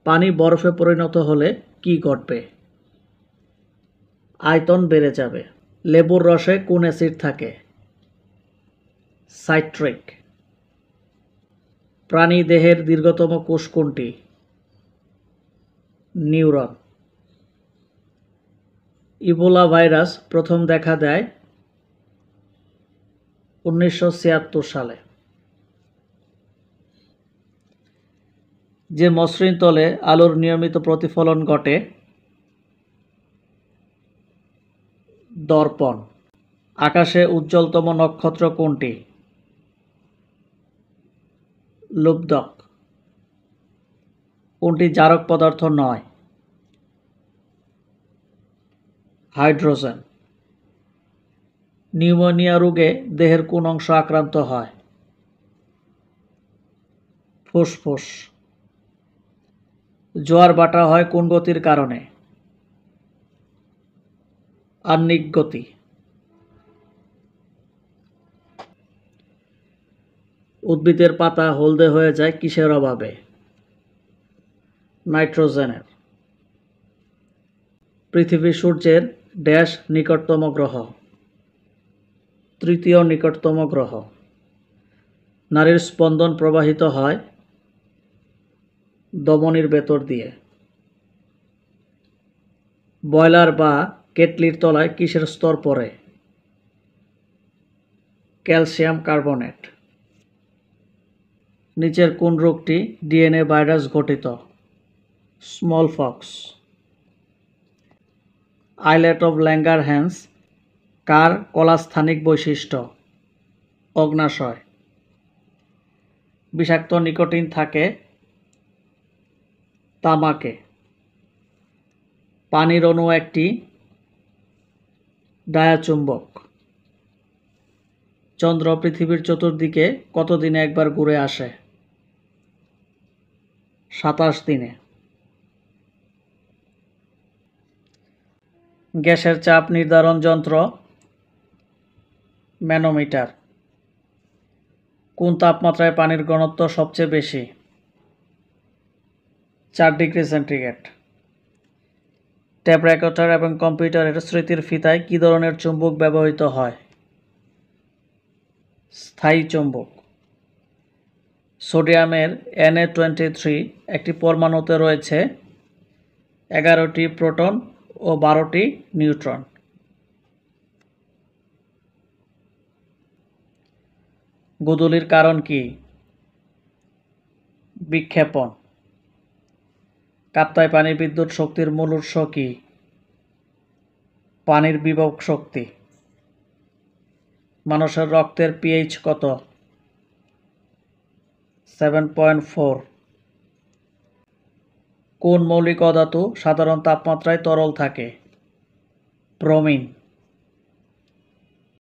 পানি বরফে পরিণত হলে কি ঘটবে? আয়তন বেড়ে যাবে। লেবুর রসে কোন অ্যাসিড থাকে? সাইট্রিক। প্রাণী দেহের দীর্ঘতম কোষ কোনটি? নিউরন। ইবোলা ভাইরাস প্রথম দেখা দেয় 1976 সালে। যে মসৃণ তলে আলোর নিয়মিত প্রতিফলন ঘটে? দর্পণ। আকাশে উজ্জ্বলতম নক্ষত্র কোনটি? লুব্ধক। কোনটি জারক পদার্থ নয়? হাইড্রোজেন। নিউমোনিয়া রোগে দেহের কোন অংশ আক্রান্ত হয়? ফুসফুস। জোয়ার ভাটা হয় কোন গতির কারণে? আহ্নিক গতি। উদ্ভিদের পাতা হলদে হয়ে যায় কিসের অভাবে? নাইট্রোজেনের। পৃথিবী সূর্যের ড্যাশ নিকটতম গ্রহ? তৃতীয় নিকটতম গ্রহ। নারীর স্পন্দন প্রবাহিত হয় ধমনীর ভেতর দিয়ে। বয়লার বা কেটলির তলায় কিসের স্তর পড়ে? Calcium carbonate. নিচের কোন রোগটি ডিএনএ ভাইরাস ঘটিত? স্মলপক্স। আইলেট অফ ল্যাঙ্গারহ্যান্স কার কলাস্থানিক বৈশিষ্ট্য? অগ্ন্যাশয়। বিষাক্ত নিকোটিন থাকে তামাকে। পানির অণু একটি ডায়াচুম্বক। চন্দ্র পৃথিবীর চতুর্দিকে কত দিনে একবার ঘুরে আসে? 27 দিনে। গ্যাসের চাপ নির্ধারণ যন্ত্র? ম্যানোমিটার। কোন তাপমাত্রায় পানির ঘনত্ব সবচেয়ে বেশি? 4 ডিগ্রি সেন্টিগ্রেড। ট্যাপ রেকর্ডার এবং কম্পিউটারের স্মৃতির ফিতায় কী ধরনের চুম্বক ব্যবহৃত হয়? স্থায়ী চুম্বক। সোডিয়ামের Na23 একটি পরমাণুতে রয়েছে 11টি প্রোটন ও 12টি নিউট্রন। গোধূলির কারণ কি? বিক্ষেপণ। কাপ্তাই পানি বিদ্যুৎ শক্তির মূল উৎস কি? পানির বিভব শক্তি। মানুষের রক্তের পিএইচ কত? 7.4। কোন মৌলিক অধাতু সাধারণ তাপমাত্রায় তরল থাকে? ব্রোমিন।